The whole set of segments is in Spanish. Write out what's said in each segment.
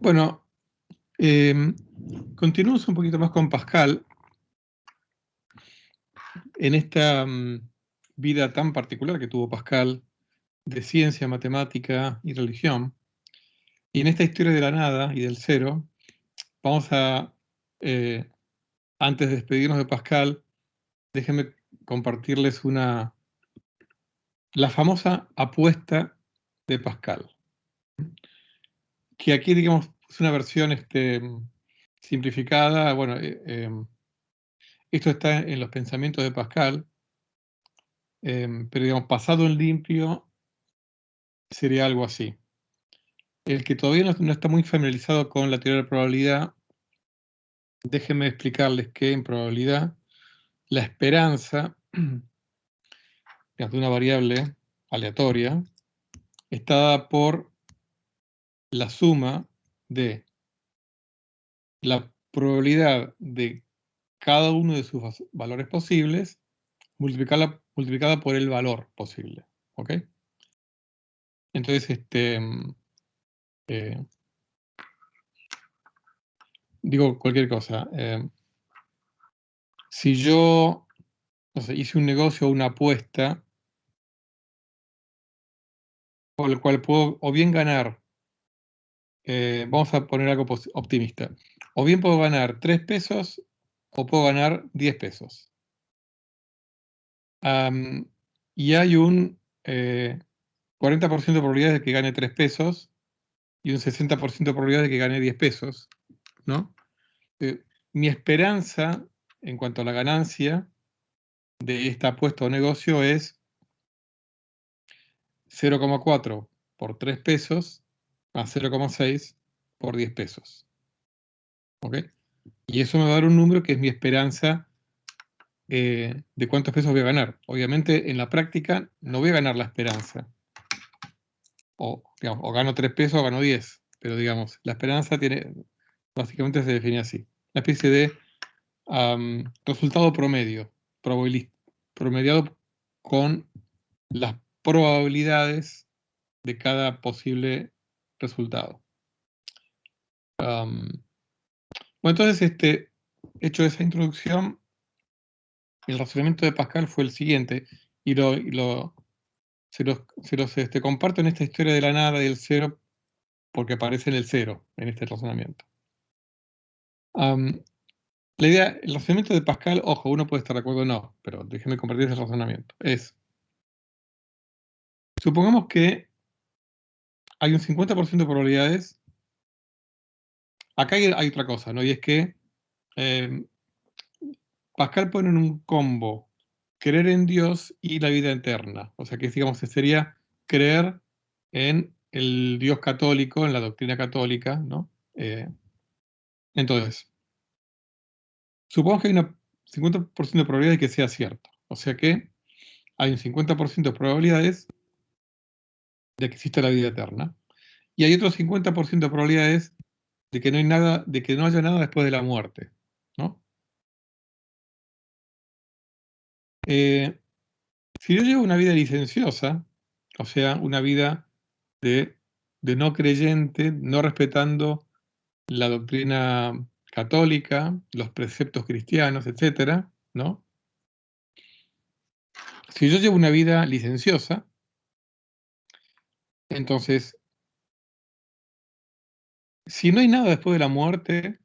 Bueno, continuamos un poquito más con Pascal en esta vida tan particular que tuvo Pascal de ciencia, matemática y religión. Y en esta historia de la nada y del cero, vamos a, antes de despedirnos de Pascal, déjenme compartirles la famosa apuesta de Pascal, que aquí, digamos, es una versión simplificada. Bueno, esto está en los pensamientos de Pascal, pero digamos, pasado en limpio, sería algo así. El que todavía no está muy familiarizado con la teoría de la probabilidad, déjenme explicarles que en probabilidad la esperanza de una variable aleatoria está dada por la suma de la probabilidad de cada uno de sus valores posibles multiplicada por el valor posible. ¿Ok? Entonces, digo cualquier cosa. Si yo, no sé, hice un negocio o una apuesta por el cual puedo o bien ganar, vamos a poner algo optimista, o bien puedo ganar 3 pesos o puedo ganar 10 pesos. Y hay un 40% de probabilidades de que gane 3 pesos y un 60% de probabilidades de que gane 10 pesos, ¿no? Mi esperanza en cuanto a la ganancia de esta apuesta o negocio es 0,4 por 3 pesos más 0,6 por 10 pesos. ¿Ok? Y eso me va a dar un número que es mi esperanza de cuántos pesos voy a ganar. Obviamente, en la práctica no voy a ganar la esperanza. Digamos, o gano 3 pesos o gano 10. Pero digamos, la esperanza básicamente se define así. Una especie de resultado promedio, promediado con las probabilidades de cada posible resultado. Bueno, entonces, hecho esa introducción, el razonamiento de Pascal fue el siguiente, y se los comparto en esta historia de la nada y del cero, porque aparece en el cero, en este razonamiento. La idea, el razonamiento de Pascal, ojo, uno puede estar de acuerdo o no, pero déjeme compartir ese razonamiento. Supongamos que hay un 50% de probabilidades. Acá hay otra cosa, ¿no? Y es que Pascal pone en un combo creer en Dios y la vida eterna. O sea que, digamos, sería creer en el Dios católico, en la doctrina católica, ¿no? Entonces, supongamos que hay un 50% de probabilidad de que sea cierto. O sea que hay un 50% de probabilidades de que exista la vida eterna. Y hay otro 50% de probabilidades de que no hay nada, de que no haya nada después de la muerte, ¿no? Si yo llevo una vida licenciosa, o sea, una vida de no creyente, no respetando la doctrina católica, los preceptos cristianos, etcétera, ¿no? Si yo llevo una vida licenciosa, entonces, si no hay nada después de la muerte,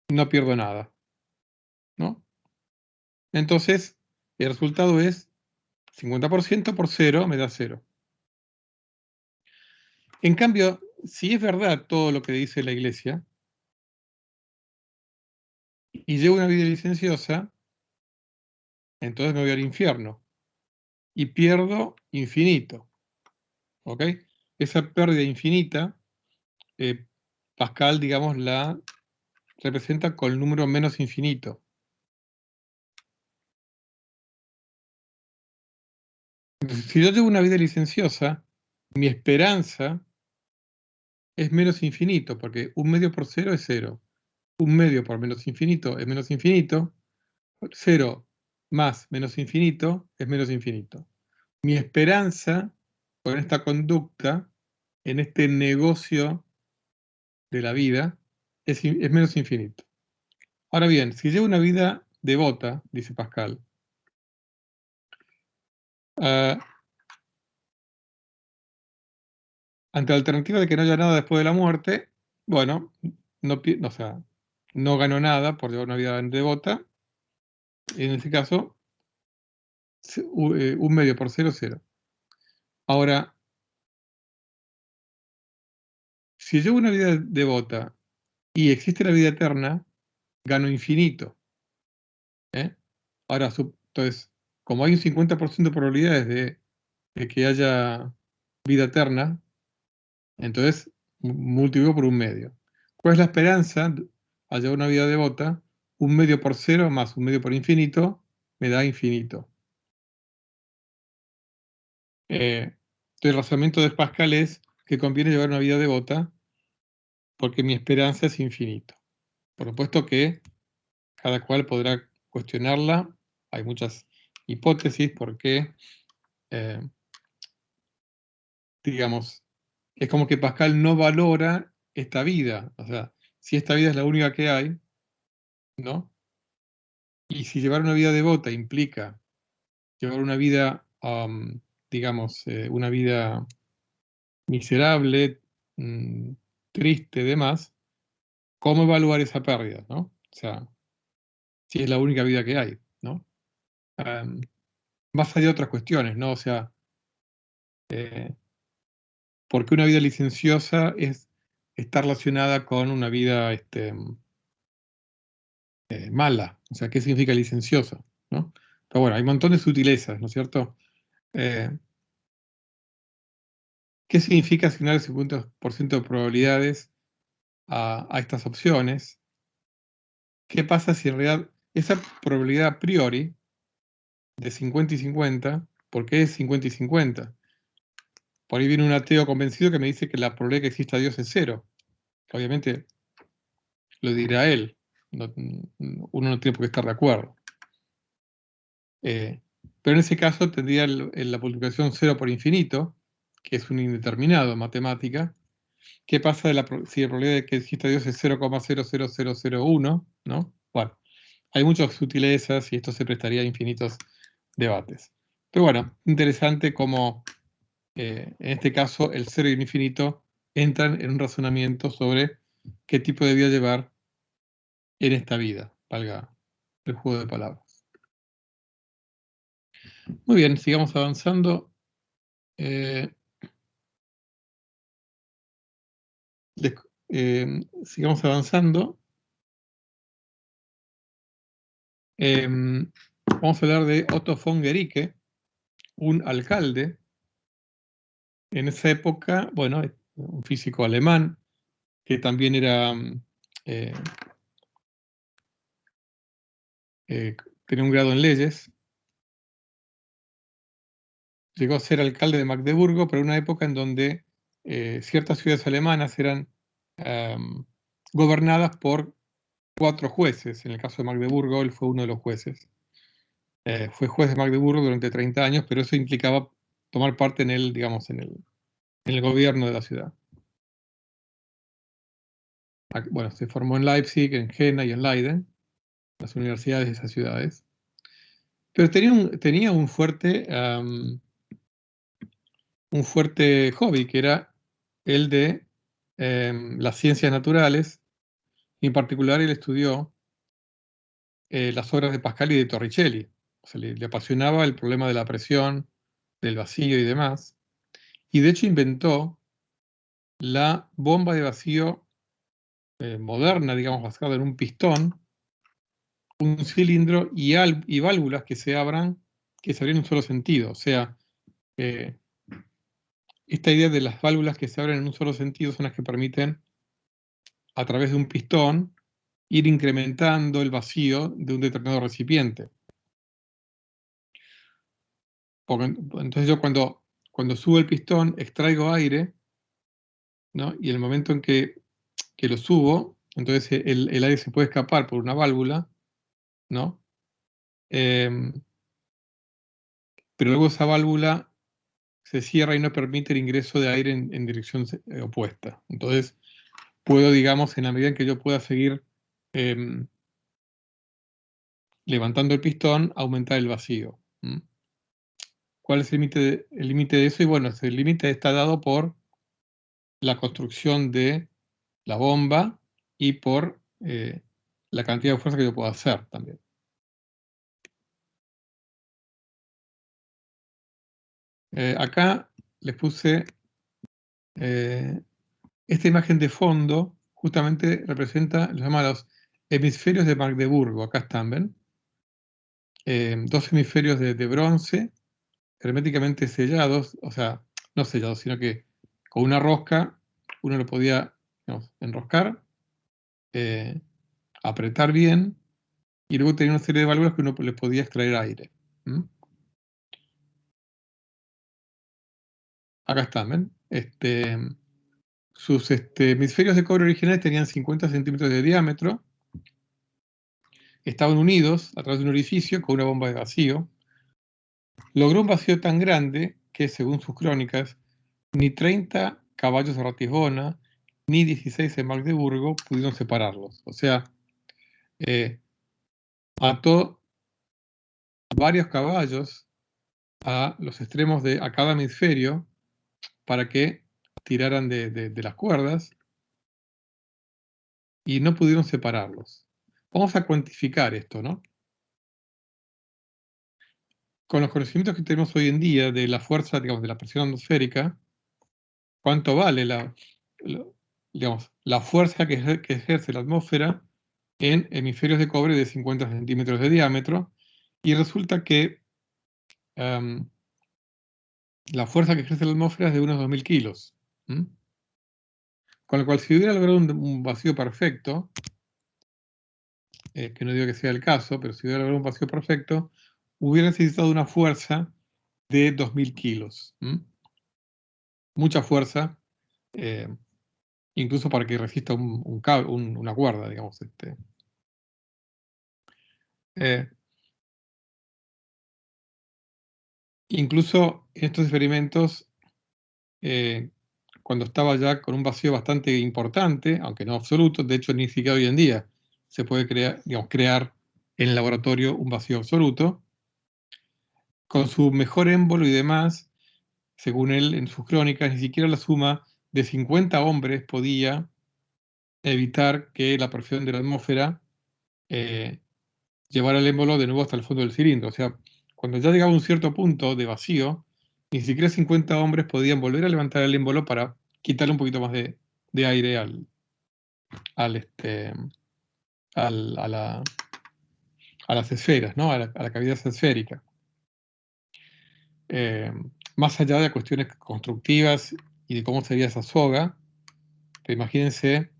no pierdo nada, ¿no? Entonces, el resultado es 50% por 0 me da 0. En cambio, si es verdad todo lo que dice la Iglesia, y llevo una vida licenciosa, entonces me voy al infierno y pierdo infinito. ¿Ok? Esa pérdida infinita, Pascal, digamos, la representa con el número menos infinito. Entonces, si yo llevo una vida licenciosa, mi esperanza es menos infinito, porque 1/2 por 0 es 0. 1/2 por menos infinito es menos infinito. 0 más menos infinito es menos infinito. Mi esperanza con esta conducta, en este negocio de la vida, es menos infinito. Ahora bien, si llevo una vida devota, dice Pascal, ante la alternativa de que no haya nada después de la muerte, bueno, o sea, no gano nada por llevar una vida devota, y en ese caso, un medio por cero, cero. Ahora, si llevo una vida devota y existe la vida eterna, gano infinito. Ahora, entonces, como hay un 50% de probabilidades de que haya vida eterna, entonces multiplico por un medio. ¿Cuál es la esperanza al llevar una vida devota? Un medio por cero más un medio por infinito me da infinito. El razonamiento de Pascal es que conviene llevar una vida devota porque mi esperanza es infinito. Por supuesto que cada cual podrá cuestionarla. Hay muchas hipótesis por qué, digamos, es como que Pascal no valora esta vida. O sea, si esta vida es la única que hay, ¿no? Y si llevar una vida devota implica llevar una vida, digamos, una vida miserable, triste, demás, ¿cómo evaluar esa pérdida, no? O sea, si es la única vida que hay, ¿no? Más allá de otras cuestiones, ¿no? O sea, ¿por qué una vida licenciosa está relacionada con una vida mala? O sea, ¿qué significa licencioso? ¿No? Pero bueno, hay un montón de sutilezas, ¿no es cierto? ¿Qué significa asignar el 50% de probabilidades a estas opciones? ¿Qué pasa si en realidad esa probabilidad a priori de 50 y 50, ¿por qué es 50 y 50? Por ahí viene un ateo convencido que me dice que la probabilidad de que exista Dios es cero. Obviamente lo dirá él. Uno no tiene por qué estar de acuerdo. Pero en ese caso tendría la multiplicación 0 por infinito, que es un indeterminado en matemática. ¿Qué pasa si la probabilidad de que exista Dios es 0,00001? ¿No? Bueno, hay muchas sutilezas y esto se prestaría a infinitos debates. Pero bueno, interesante cómo en este caso el 0 y el infinito entran en un razonamiento sobre qué tipo de vida llevar en esta vida, valga el juego de palabras. Muy bien, sigamos avanzando. Sigamos avanzando. Vamos a hablar de Otto von Guericke, un alcalde. En esa época, bueno, un físico alemán que también era, tenía un grado en leyes. Llegó a ser alcalde de Magdeburgo, pero en una época en donde ciertas ciudades alemanas eran gobernadas por 4 jueces. En el caso de Magdeburgo, él fue uno de los jueces. Fue juez de Magdeburgo durante 30 años, pero eso implicaba tomar parte en el, digamos, en el gobierno de la ciudad. Bueno, se formó en Leipzig, en Jena y en Leiden, las universidades de esas ciudades. Pero tenía un fuerte hobby, que era el de las ciencias naturales. Y en particular, él estudió las obras de Pascal y de Torricelli. O sea, le apasionaba el problema de la presión, del vacío y demás. Y de hecho inventó la bomba de vacío moderna, digamos, basada en un pistón, un cilindro y válvulas que se abren en un solo sentido. O sea, esta idea de las válvulas que se abren en un solo sentido son las que permiten, a través de un pistón, ir incrementando el vacío de un determinado recipiente. Entonces yo cuando subo el pistón extraigo aire, ¿no? Y en el momento en que lo subo, entonces el aire se puede escapar por una válvula, ¿no? Pero luego esa válvula se cierra y no permite el ingreso de aire en dirección opuesta. Entonces, puedo, digamos, en la medida en que yo pueda seguir levantando el pistón, aumentar el vacío. ¿Cuál es el límite de eso? Y bueno, el límite está dado por la construcción de la bomba y por la cantidad de fuerza que yo puedo hacer también. Acá les puse esta imagen de fondo, justamente representa los llamados hemisferios de Magdeburgo. Acá están, ¿ven? Dos hemisferios de bronce, herméticamente sellados, o sea, no sellados, sino que con una rosca uno lo podía, digamos, enroscar, apretar bien, y luego tenía una serie de válvulas que uno le podía extraer aire. Acá están, ¿ven? Sus hemisferios de cobre originales tenían 50 centímetros de diámetro, estaban unidos a través de un orificio con una bomba de vacío. Logró un vacío tan grande que, según sus crónicas, ni 30 caballos de Ratisbona ni 16 en Magdeburgo pudieron separarlos. O sea, ató varios caballos a los extremos a cada hemisferio para que tiraran de las cuerdas y no pudieron separarlos. Vamos a cuantificar esto, ¿no? Con los conocimientos que tenemos hoy en día de la fuerza, digamos, de la presión atmosférica, ¿cuánto vale la fuerza que ejerce la atmósfera en hemisferios de cobre de 50 centímetros de diámetro? Y resulta que la fuerza que ejerce la atmósfera es de unos 2000 kilos. Con lo cual, si hubiera logrado un vacío perfecto, que no digo que sea el caso, pero si hubiera logrado un vacío perfecto, hubiera necesitado una fuerza de 2000 kilos. Mucha fuerza, incluso para que resista una cuerda, digamos. Incluso en estos experimentos, cuando estaba ya con un vacío bastante importante, aunque no absoluto, de hecho ni siquiera hoy en día se puede crear en el laboratorio un vacío absoluto, con su mejor émbolo y demás, según él en sus crónicas, ni siquiera la suma de 50 hombres podía evitar que la presión de la atmósfera llevara el émbolo de nuevo hasta el fondo del cilindro. O sea, cuando ya llegaba a un cierto punto de vacío, ni siquiera 50 hombres podían volver a levantar el émbolo para quitarle un poquito más de aire a las esferas, ¿no? a la cavidad esférica. Más allá de cuestiones constructivas y de cómo sería esa soga, pero imagínense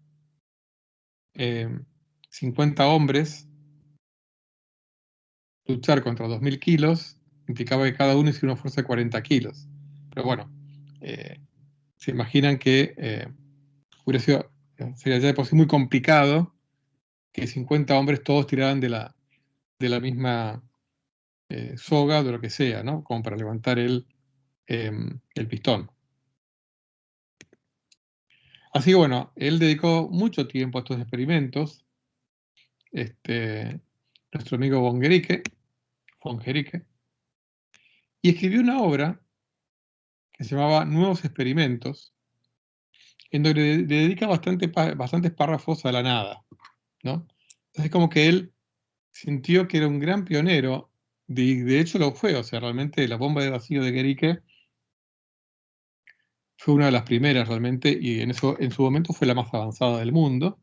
50 hombres luchar contra 2000 kilos, implicaba que cada uno hiciera una fuerza de 40 kilos. Pero bueno, se imaginan que sería ya de por sí muy complicado que 50 hombres todos tiraran de la misma soga o de lo que sea, ¿no? Como para levantar el pistón. Así que bueno, él dedicó mucho tiempo a estos experimentos. Nuestro amigo von Guericke, y escribió una obra que se llamaba Nuevos Experimentos, en donde le dedica bastantes párrafos a la nada, ¿no? Entonces como que él sintió que era un gran pionero, de hecho lo fue, o sea, realmente la bomba de vacío de Guericke fue una de las primeras realmente, y en su momento fue la más avanzada del mundo.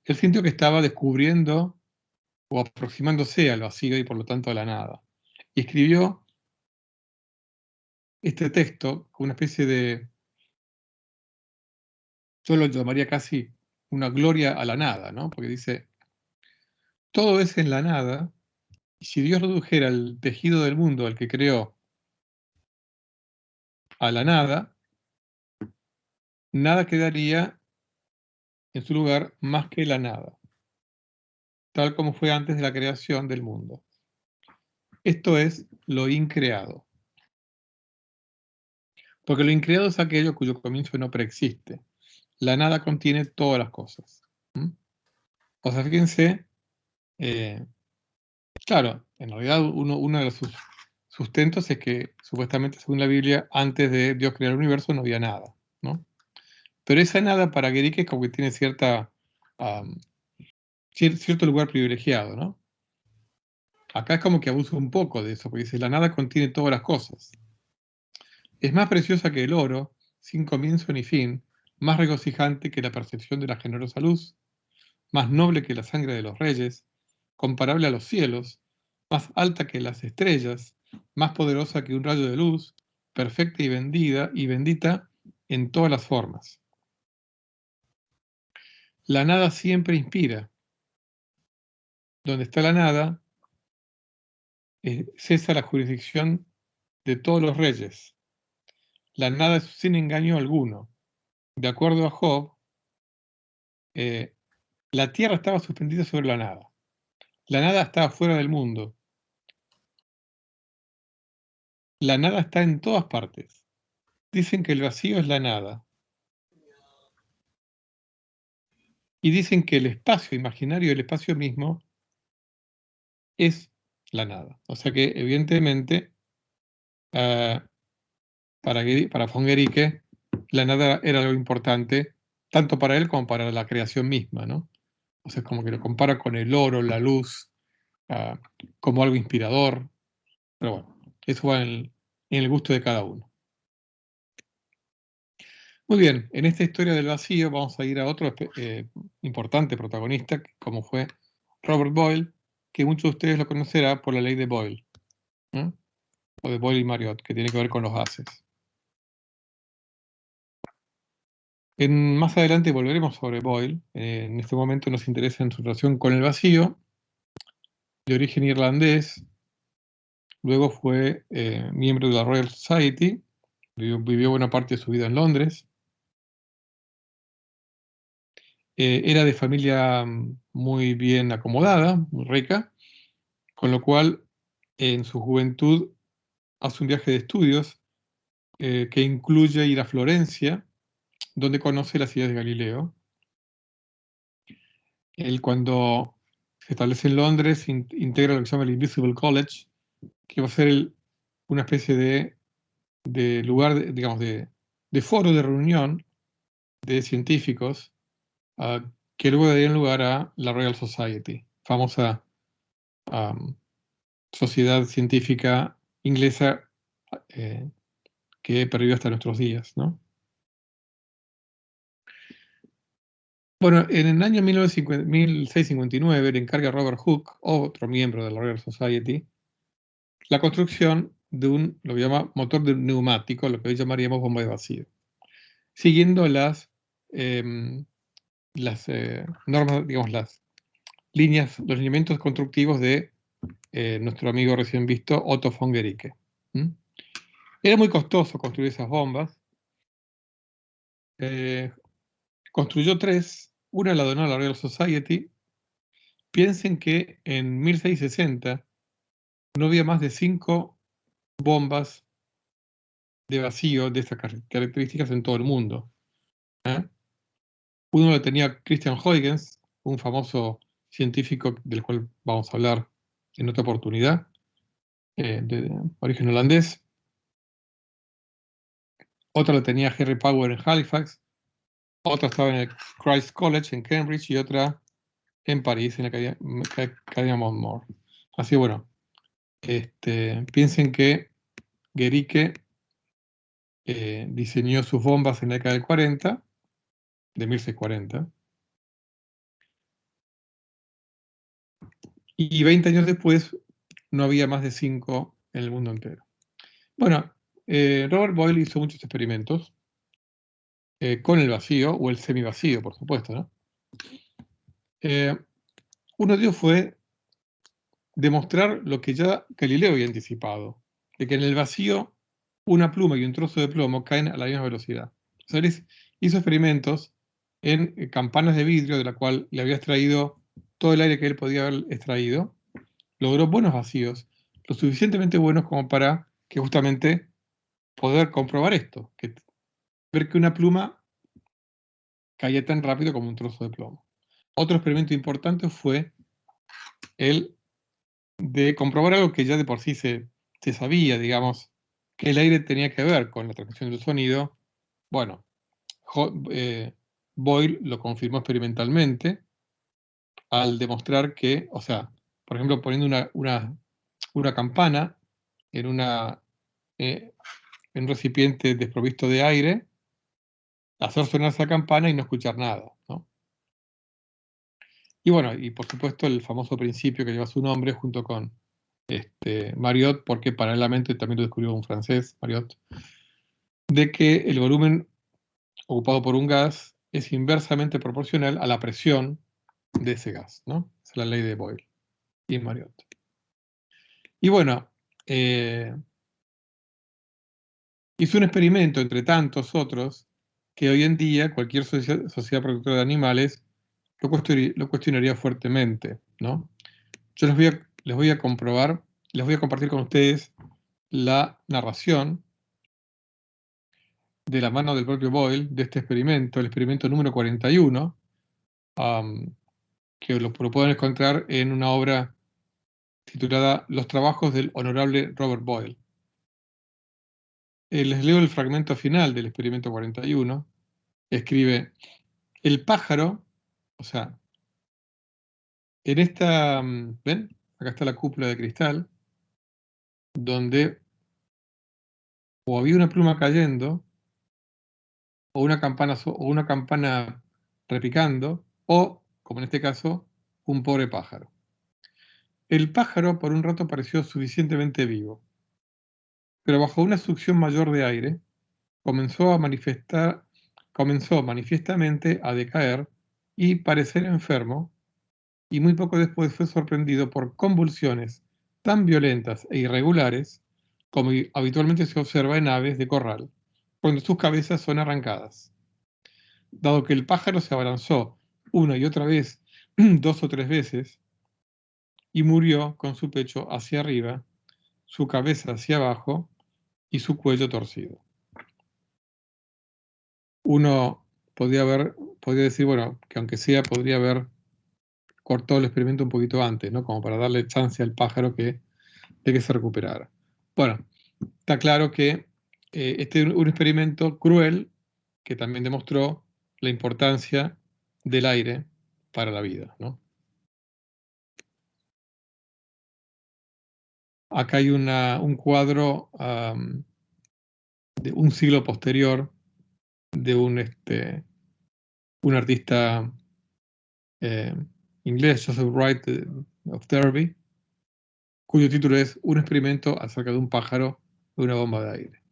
Él sintió que estaba descubriendo o aproximándose al vacío y por lo tanto a la nada. Y escribió este texto con una especie de, yo lo llamaría casi una gloria a la nada, ¿no? Porque dice, todo es en la nada, y si Dios redujera el tejido del mundo al que creó a la nada, nada quedaría en su lugar más que la nada, tal como fue antes de la creación del mundo. Esto es lo increado. Porque lo increado es aquello cuyo comienzo no preexiste. La nada contiene todas las cosas. O sea, fíjense, claro, en realidad uno de los sustentos es que supuestamente, según la Biblia, antes de Dios crear el universo no había nada, ¿no? Pero esa nada para Guericke como que tiene cierto lugar privilegiado, ¿no? Acá es como que abusa un poco de eso, porque dice, la nada contiene todas las cosas. Es más preciosa que el oro, sin comienzo ni fin, más regocijante que la percepción de la generosa luz, más noble que la sangre de los reyes, comparable a los cielos, más alta que las estrellas, más poderosa que un rayo de luz, perfecta y bendita en todas las formas. La nada siempre inspira. Donde está la nada, cesa la jurisdicción de todos los reyes. La nada es sin engaño alguno. De acuerdo a Job, la tierra estaba suspendida sobre la nada. La nada estaba fuera del mundo. La nada está en todas partes. Dicen que el vacío es la nada. Y dicen que el espacio imaginario, el espacio mismo, es la nada. O sea que, evidentemente, para von Guericke, la nada era algo importante, tanto para él como para la creación misma, ¿no? O sea, es como que lo compara con el oro, la luz, como algo inspirador. Pero bueno, eso va en el gusto de cada uno. Muy bien, en esta historia del vacío vamos a ir a otro importante protagonista, como fue Robert Boyle, que muchos de ustedes lo conocerán por la ley de Boyle, ¿no? O de Boyle y Marriott, que tiene que ver con los gases. Más adelante volveremos sobre Boyle. En este momento nos interesa en su relación con el vacío, de origen irlandés. Luego fue miembro de la Royal Society, vivió buena parte de su vida en Londres. Era de familia muy bien acomodada, muy rica, con lo cual en su juventud hace un viaje de estudios que incluye ir a Florencia, donde conoce las ideas de Galileo. Él, cuando se establece en Londres, integra lo que se llama el Invisible College, que va a ser una especie de lugar, digamos, de foro de reunión de científicos que luego darían lugar a la Royal Society, famosa sociedad científica inglesa que pervivió hasta nuestros días, ¿no? Bueno, en el año 1659 le encarga a Robert Hooke, otro miembro de la Royal Society, la construcción de lo que llama motor de neumático, lo que hoy llamaríamos bomba de vacío, siguiendo las normas, digamos, las líneas, los lineamientos constructivos de nuestro amigo recién visto, Otto von Guericke. Era muy costoso construir esas bombas. Construyó 3, una la donó a la Royal Society. Piensen que en 1660 no había más de 5 bombas de vacío de estas características en todo el mundo. Uno lo tenía Christian Huygens, un famoso científico del cual vamos a hablar en otra oportunidad, de origen holandés. Otra la tenía Henry Power en Halifax, otra estaba en el Christ College en Cambridge y otra en París, en la Academia Montmort. Así bueno, piensen que Guericke diseñó sus bombas en la década del 40, de 1640, y 20 años después no había más de 5 en el mundo entero. Bueno, Robert Boyle hizo muchos experimentos con el vacío, o el semivacío, por supuesto, ¿no? Uno de ellos fue demostrar lo que ya Galileo había anticipado, de que en el vacío una pluma y un trozo de plomo caen a la misma velocidad. O sea, él hizo experimentos en campanas de vidrio, de la cual le había extraído todo el aire que él podía haber extraído, logró buenos vacíos, lo suficientemente buenos como para que justamente poder comprobar esto, ver que una pluma caía tan rápido como un trozo de plomo. Otro experimento importante fue el de comprobar algo que ya de por sí se sabía, digamos, que el aire tenía que ver con la transmisión del sonido. Bueno, Boyle lo confirmó experimentalmente al demostrar que, o sea, por ejemplo, poniendo una campana en en un recipiente desprovisto de aire, hacer sonar esa campana y no escuchar nada, ¿no? Y bueno, y por supuesto el famoso principio que lleva su nombre junto con Mariotte, porque paralelamente también lo descubrió un francés, Mariotte, de que el volumen ocupado por un gas es inversamente proporcional a la presión de ese gas, ¿no? Esa es la ley de Boyle y Mariotte. Y bueno, hizo un experimento entre tantos otros que hoy en día cualquier sociedad productora de animales lo cuestionaría fuertemente, ¿no? Yo les voy a comprobar, les voy a compartir con ustedes la narración de la mano del propio Boyle de este experimento, el experimento número 41, que lo pueden encontrar en una obra titulada Los trabajos del honorable Robert Boyle. Les leo el fragmento final del experimento 41. Escribe, el pájaro, o sea, en esta, ¿ven? Acá está la cúpula de cristal, donde o había una pluma cayendo, o una campana repicando, o, como en este caso, un pobre pájaro. El pájaro por un rato pareció suficientemente vivo, pero bajo una succión mayor de aire, comenzó manifiestamente a decaer y parecer enfermo, y muy poco después fue sorprendido por convulsiones tan violentas e irregulares como habitualmente se observa en aves de corral, cuando sus cabezas son arrancadas. Dado que el pájaro se abalanzó una y otra vez, 2 o 3 veces, y murió con su pecho hacia arriba, su cabeza hacia abajo y su cuello torcido. Uno podría decir, bueno, que aunque sea, podría haber cortado el experimento un poquito antes, ¿no? Como para darle chance al pájaro de que se recuperara. Bueno, está claro que este es un experimento cruel que también demostró la importancia del aire para la vida, ¿no? Acá hay un cuadro de un siglo posterior de un artista inglés, Joseph Wright of Derby, cuyo título es Un experimento acerca de un pájaro de una bomba de aire.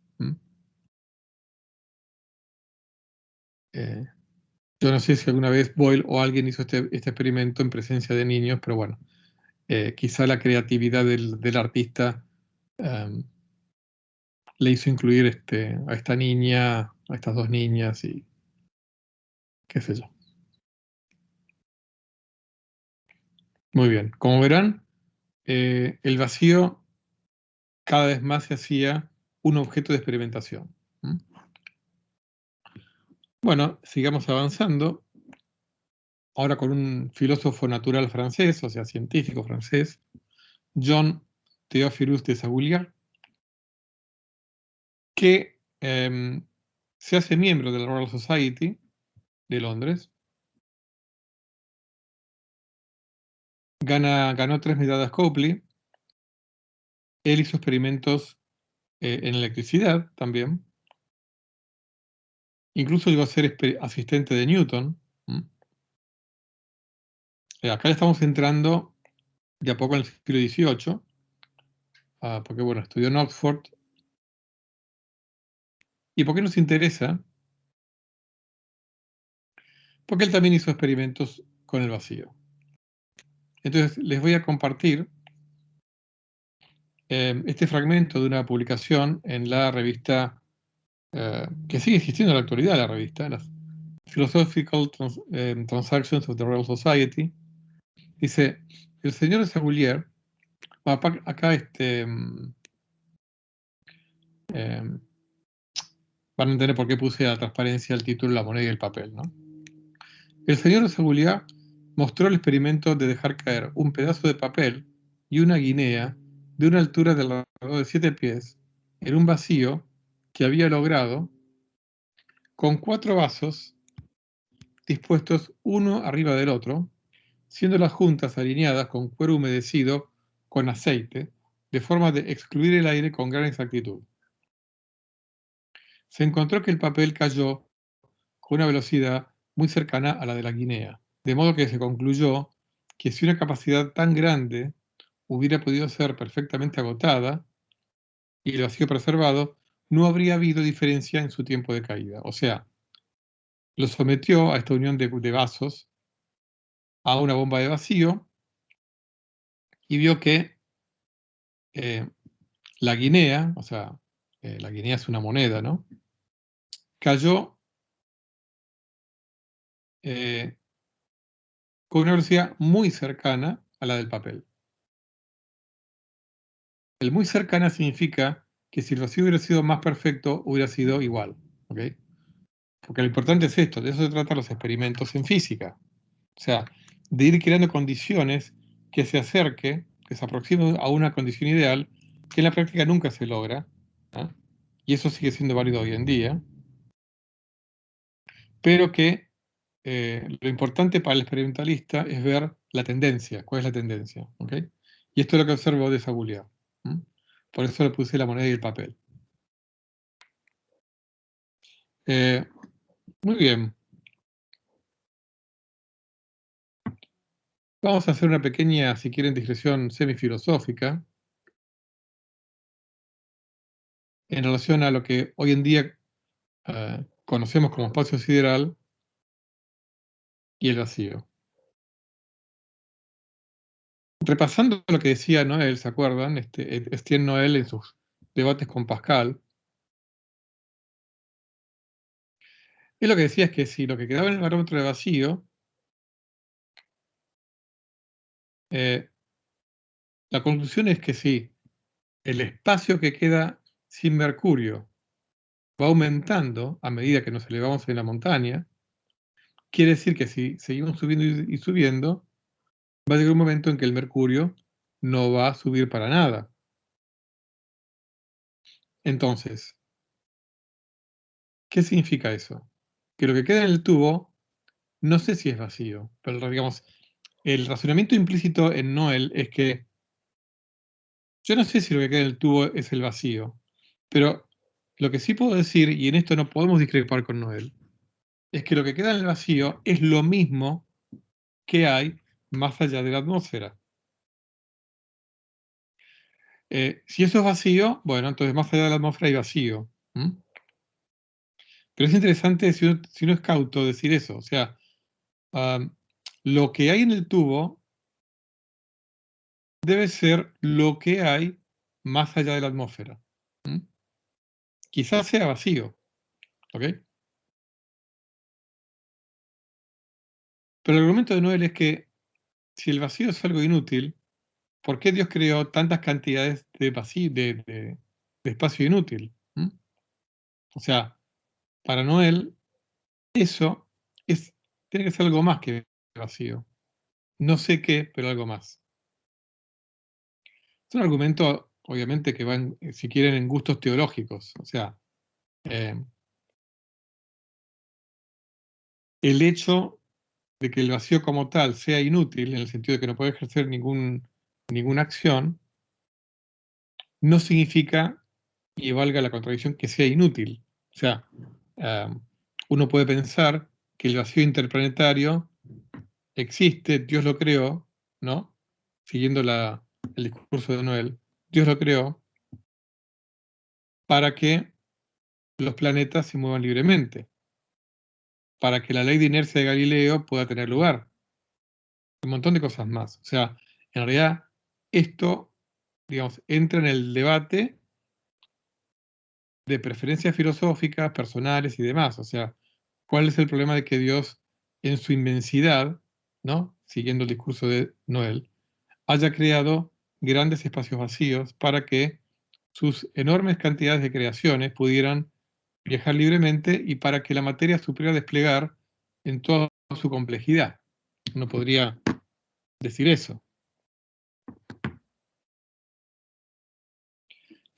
Yo no sé si alguna vez Boyle o alguien hizo este experimento en presencia de niños, pero bueno, quizá la creatividad del artista le hizo incluir a esta niña, a estas dos niñas y qué sé yo. Muy bien, como verán, el vacío cada vez más se hacía un objeto de experimentación. Bueno, sigamos avanzando. Ahora con un filósofo natural francés, o sea, científico francés, John Théophilus de Sagulier, que se hace miembro de la Royal Society de Londres. Ganó 3 medallas Copley. Él hizo experimentos en electricidad también. Incluso llegó a ser asistente de Newton. Acá ya estamos entrando de a poco en el siglo XVIII, porque bueno, estudió en Oxford. ¿Y por qué nos interesa? Porque él también hizo experimentos con el vacío. Entonces, les voy a compartir este fragmento de una publicación en la revista, que sigue existiendo en la actualidad, la revista, las Philosophical Transactions of the Royal Society. Dice, el señor de Sagulier, acá van a entender por qué puse la transparencia, el título, la moneda y el papel, ¿no? El señor de seguridad mostró el experimento de dejar caer un pedazo de papel y una guinea de una altura de alrededor de 7 pies en un vacío que había logrado con 4 vasos dispuestos uno arriba del otro, siendo las juntas alineadas con cuero humedecido con aceite, de forma de excluir el aire con gran exactitud. Se encontró que el papel cayó con una velocidad muy cercana a la de la guinea, de modo que se concluyó que si una capacidad tan grande hubiera podido ser perfectamente agotada y el vacío preservado, no habría habido diferencia en su tiempo de caída. O sea, lo sometió a esta unión de vasos a una bomba de vacío y vio que la guinea, o sea, la guinea es una moneda, ¿no? Cayó eh, con una velocidad muy cercana a la del papel. El muy cercana significa que si el vacío hubiera sido más perfecto, hubiera sido igual, ¿ok? Porque lo importante es esto, de eso se tratan los experimentos en física. O sea, de ir creando condiciones que se acerque, que se aproxime a una condición ideal, que en la práctica nunca se logra, ¿ah? Y eso sigue siendo válido hoy en día, pero que lo importante para el experimentalista es ver la tendencia, cuál es la tendencia, ¿ok? Y esto es lo que observo de Sagoulia. Por eso le puse la moneda y el papel. Muy bien. Vamos a hacer una pequeña, si quieren, digresión semifilosófica en relación a lo que hoy en día conocemos como espacio sideral y el vacío. Repasando lo que decía Noel, ¿se acuerdan? Estienne Noel en sus debates con Pascal, él lo que decía es que si lo que quedaba en el barómetro de vacío, eh, la conclusión es que si el espacio que queda sin mercurio va aumentando a medida que nos elevamos en la montaña, quiere decir que si seguimos subiendo y subiendo, va a llegar un momento en que el mercurio no va a subir para nada. Entonces, ¿qué significa eso? Que lo que queda en el tubo, no sé si es vacío, pero digamos, el razonamiento implícito en Noel es que yo no sé si lo que queda en el tubo es el vacío, pero lo que sí puedo decir, y en esto no podemos discrepar con Noel, es que lo que queda en el vacío es lo mismo que hay más allá de la atmósfera. Si eso es vacío, bueno, entonces más allá de la atmósfera hay vacío. Pero es interesante si uno es cauto decir eso. O sea, lo que hay en el tubo debe ser lo que hay más allá de la atmósfera. Quizás sea vacío, ¿ok? Pero el argumento de Noel es que si el vacío es algo inútil, ¿por qué Dios creó tantas cantidades de vacío, de espacio inútil? O sea, para Noel, eso tiene que ser algo más que vacío. No sé qué, pero algo más. Es un argumento, obviamente, que va, si quieren, en gustos teológicos. O sea, el hecho de que el vacío como tal sea inútil, en el sentido de que no puede ejercer ninguna acción, no significa, y valga la contradicción, que sea inútil. O sea, uno puede pensar que el vacío interplanetario existe, Dios lo creó, ¿no? Siguiendo el discurso de Noel, Dios lo creó para que los planetas se muevan libremente, para que la ley de inercia de Galileo pueda tener lugar, un montón de cosas más. O sea, en realidad, esto, digamos, entra en el debate de preferencias filosóficas, personales y demás. O sea, ¿cuál es el problema de que Dios, en su inmensidad, ¿no? Siguiendo el discurso de Noel, haya creado grandes espacios vacíos para que sus enormes cantidades de creaciones pudieran viajar libremente y para que la materia se pudiera desplegar en toda su complejidad. Uno podría decir eso.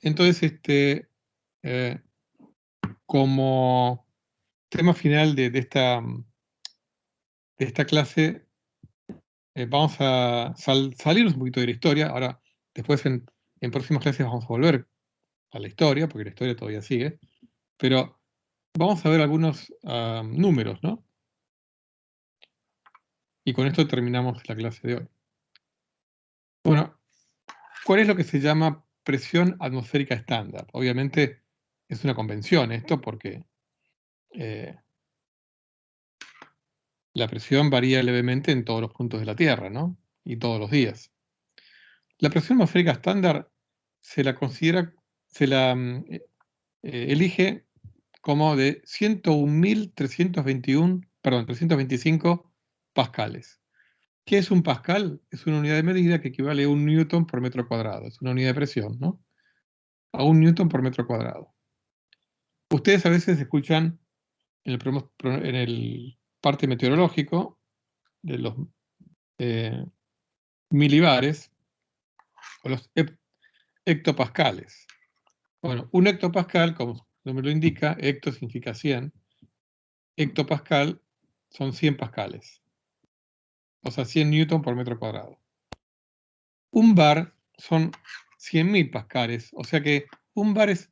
Entonces, como tema final de esta clase, vamos a salirnos un poquito de la historia. Ahora, después en próximas clases vamos a volver a la historia, porque la historia todavía sigue. Pero vamos a ver algunos números, ¿no? Y con esto terminamos la clase de hoy. Bueno, ¿cuál es lo que se llama presión atmosférica estándar? Obviamente es una convención esto porque la presión varía levemente en todos los puntos de la Tierra, ¿no? Y todos los días. La presión atmosférica estándar se la considera, se la elige como de 325 pascales. ¿Qué es un pascal? Es una unidad de medida que equivale a 1 newton por metro cuadrado. Es una unidad de presión, ¿no? A 1 newton por metro cuadrado. Ustedes a veces escuchan en el parte meteorológico de los milibares o los hectopascales. Bueno, un hectopascal, como su nombre lo indica, hecto significa 100, hectopascal son 100 pascales, o sea, 100 newton por metro cuadrado. Un bar son 100.000 pascales, o sea que un bar es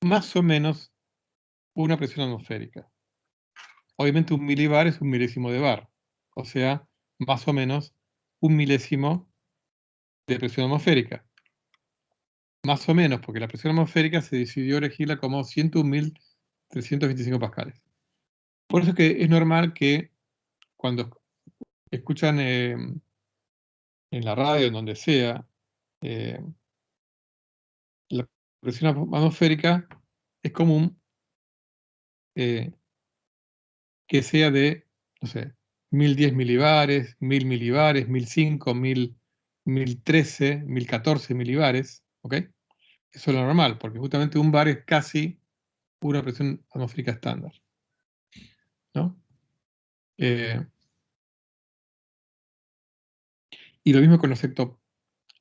más o menos una presión atmosférica. Obviamente un milibar es un milésimo de bar, o sea, más o menos un milésimo de presión atmosférica. Más o menos, porque la presión atmosférica se decidió elegirla como 101.325 pascales. Por eso es que es normal que cuando escuchan en la radio, en donde sea, la presión atmosférica, es común que sea de, no sé, 1010 milibares, 1000 milibares, 1005, 1013, 1014 milibares, ¿ok? Eso es lo normal, porque justamente un bar es casi una presión atmosférica estándar, ¿no? Y lo mismo con los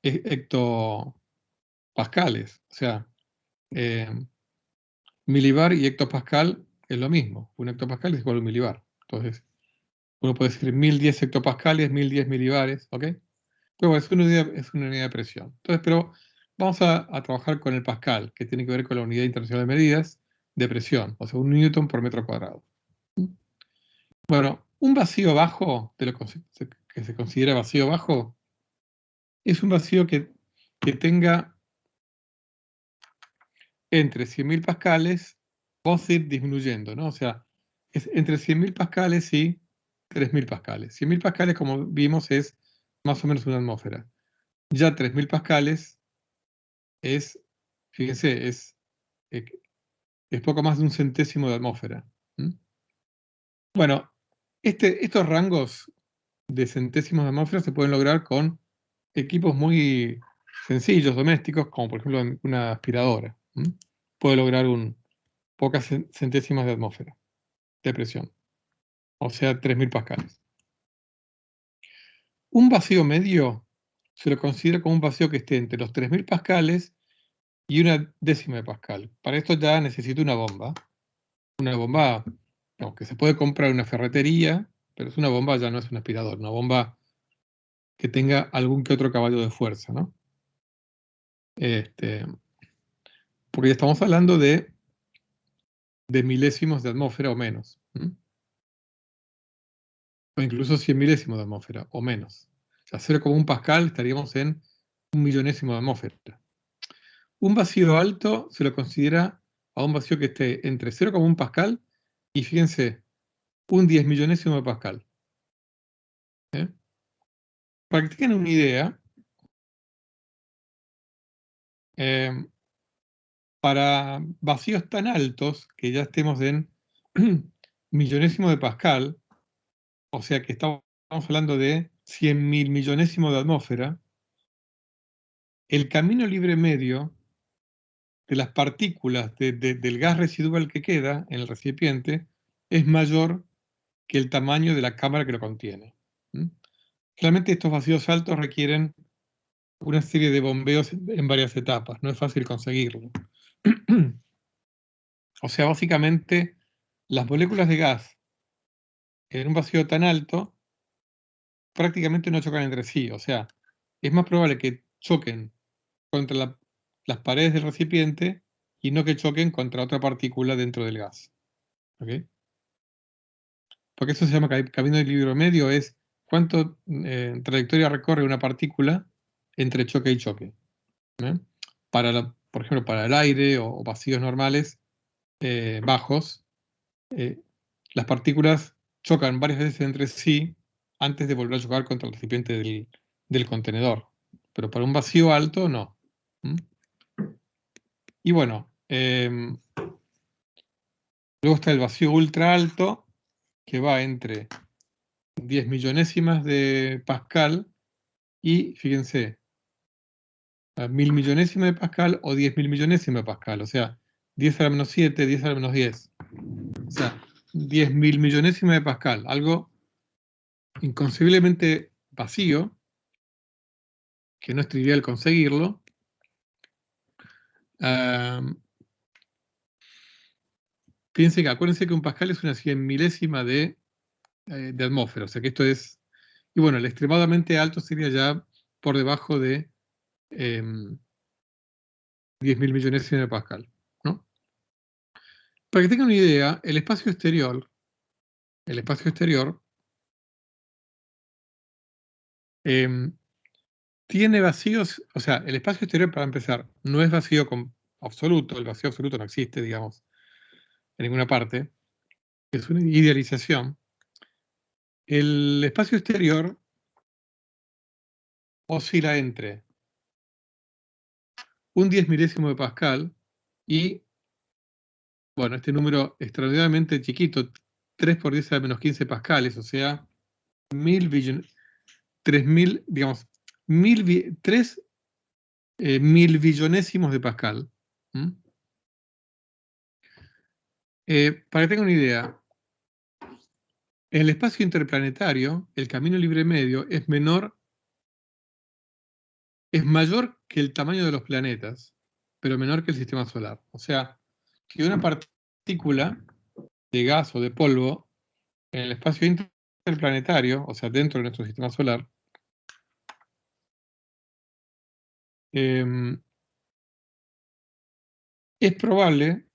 hectopascales, o sea, milibar y hectopascal es lo mismo. Un hectopascal es igual a un milibar. Entonces, uno puede decir 1010 hectopascales, 1010 milibares, ¿ok? Pero bueno, es una unidad de presión. Entonces, pero vamos a trabajar con el pascal, que tiene que ver con la unidad internacional de medidas de presión, o sea, un newton por metro cuadrado. Bueno, un vacío bajo, de lo que se considera vacío bajo, es un vacío que tenga entre 100.000 pascales, vamos a ir disminuyendo, ¿no? O sea, es entre 100.000 pascales y 3.000 pascales. 100.000 pascales, como vimos, es más o menos una atmósfera. Ya 3.000 pascales es, fíjense, eh, es poco más de un centésimo de atmósfera. Bueno, estos rangos de centésimos de atmósfera se pueden lograr con equipos muy sencillos, domésticos, como por ejemplo una aspiradora. Puede lograr pocas centésimas de atmósfera de presión, o sea, 3.000 pascales. Un vacío medio se lo considera como un vacío que esté entre los 3.000 pascales y una décima de pascal. Para esto ya necesito una bomba no, que se puede comprar en una ferretería, pero es una bomba, ya no es un aspirador, una bomba que tenga algún que otro caballo de fuerza, ¿no? Porque ya estamos hablando de milésimos de atmósfera o menos. O incluso 100 milésimos de atmósfera o menos. O sea, 0,1 pascal estaríamos en un millonésimo de atmósfera. Un vacío alto se lo considera a un vacío que esté entre 0,1 pascal y, fíjense, un 10 millonésimo de pascal. Para que tengan una idea, para vacíos tan altos que ya estemos en millonésimo de pascal, o sea que estamos hablando de 100.000 millonésimo de atmósfera, el camino libre medio de las partículas del gas residual que queda en el recipiente es mayor que el tamaño de la cámara que lo contiene. Realmente estos vacíos altos requieren una serie de bombeos en varias etapas, no es fácil conseguirlo. O sea, básicamente, las moléculas de gas en un vacío tan alto prácticamente no chocan entre sí. O sea, es más probable que choquen contra las paredes del recipiente y no que choquen contra otra partícula dentro del gas. ¿Ok? Porque eso se llama camino de equilibrio medio, es cuánto trayectoria recorre una partícula entre choque y choque. Por ejemplo, para el aire o vacíos normales bajos, las partículas chocan varias veces entre sí antes de volver a chocar contra el recipiente del contenedor. Pero para un vacío alto, no. Y bueno, luego está el vacío ultra alto, que va entre 10 millonésimas de Pascal y, fíjense, a 1000 millonésimas de Pascal o 10.000 millonésimas de Pascal. O sea, 10 a la menos 7, 10 a la menos 10. O sea, 10.000 millonésimas de Pascal. Algo inconcebiblemente vacío, que no es trivial conseguirlo. Acuérdense que un Pascal es una 100 milésima de atmósfera. O sea que esto es... Y bueno, el extremadamente alto sería ya por debajo de 10.000 millonésimas de Pascal, ¿no? Para que tengan una idea, el espacio exterior tiene vacíos, o sea, el espacio exterior, para empezar, no es vacío absoluto, el vacío absoluto no existe, digamos, en ninguna parte, es una idealización. El espacio exterior oscila entre un 10 milésimo de Pascal y, bueno, este número extraordinariamente chiquito, 3 por 10 a la menos 15 pascales, o sea, 3.000, digamos, 3 mil billonésimos de Pascal. Para que tengan una idea, en el espacio interplanetario, el camino libre medio es mayor que el tamaño de los planetas, pero menor que el sistema solar. O sea, que una partícula de gas o de polvo en el espacio interplanetario, o sea, dentro de nuestro sistema solar, es probable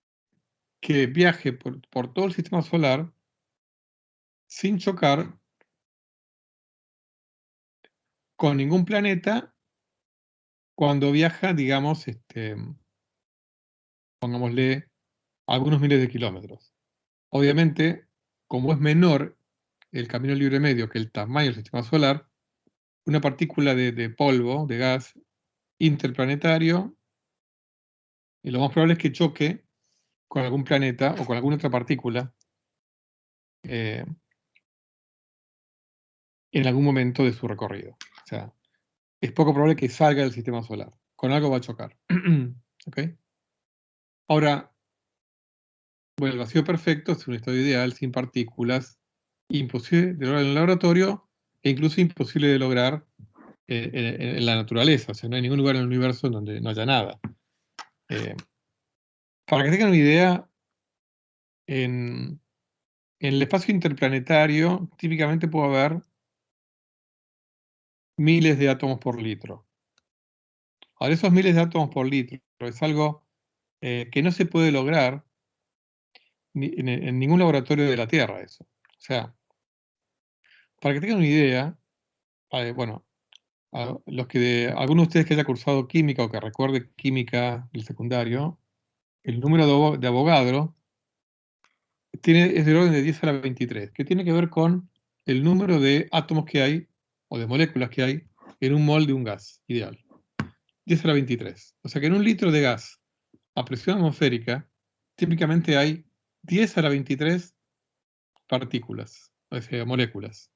que viaje por todo el sistema solar sin chocar con ningún planeta cuando viaja, digamos, pongámosle, algunos miles de kilómetros. Obviamente, como es menor el camino libre medio que el tamaño del sistema solar, una partícula de polvo, de gas interplanetario, y lo más probable es que choque con algún planeta o con alguna otra partícula en algún momento de su recorrido. O sea, es poco probable que salga del sistema solar. Con algo va a chocar. ¿Okay? Ahora, bueno, el vacío perfecto es un estado ideal sin partículas, imposible de lograr en el laboratorio e incluso imposible de lograr en la naturaleza. O sea, no hay ningún lugar en el universo en donde no haya nada. Para que tengan una idea, en el espacio interplanetario típicamente puede haber miles de átomos por litro. Ahora, esos miles de átomos por litro es algo que no se puede lograr en ningún laboratorio de la Tierra, eso. O sea, para que tengan una idea, bueno, algunos de ustedes que haya cursado química o que recuerde química del secundario, el número de Avogadro es del orden de 10 a la 23, que tiene que ver con el número de átomos que hay, o de moléculas que hay, en un mol de un gas ideal. 10 a la 23. O sea que en un litro de gas a presión atmosférica, típicamente hay 10 a la 23 partículas, o sea, moléculas.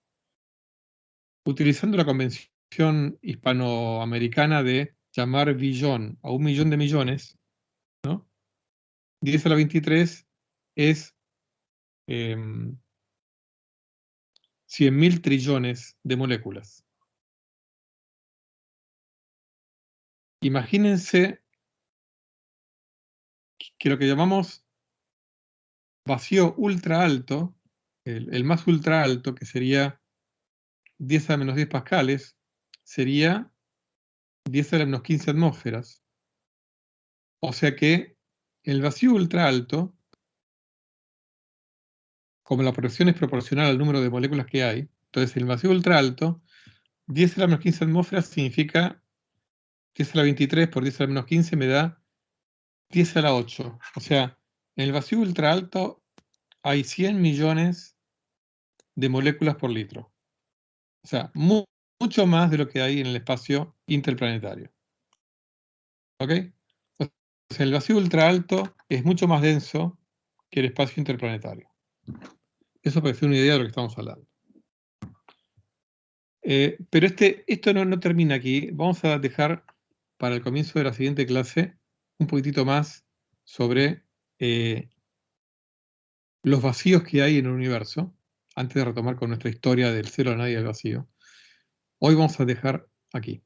Utilizando la convención hispanoamericana de llamar billón a 1 millón de millones, ¿no? 10 a la 23 es 100.000 trillones de moléculas. Imagínense que lo que llamamos vacío ultra alto, el más ultra alto, que sería 10 a la menos 10 pascales, sería 10 a la menos 15 atmósferas. O sea que el vacío ultra alto, como la presión es proporcional al número de moléculas que hay, entonces el vacío ultra alto, 10 a la menos 15 atmósferas significa 10 a la 23 por 10 a la menos 15 me da 10 a la 8. O sea, en el vacío ultra alto hay 100 millones de moléculas por litro. O sea, mucho más de lo que hay en el espacio interplanetario. ¿Ok? O sea, el vacío ultra alto es mucho más denso que el espacio interplanetario. Eso para que sea una idea de lo que estamos hablando. Pero esto no termina aquí. Vamos a dejar para el comienzo de la siguiente clase un poquitito más sobre los vacíos que hay en el universo, antes de retomar con nuestra historia del cero a nadie al vacío. Hoy vamos a dejar aquí.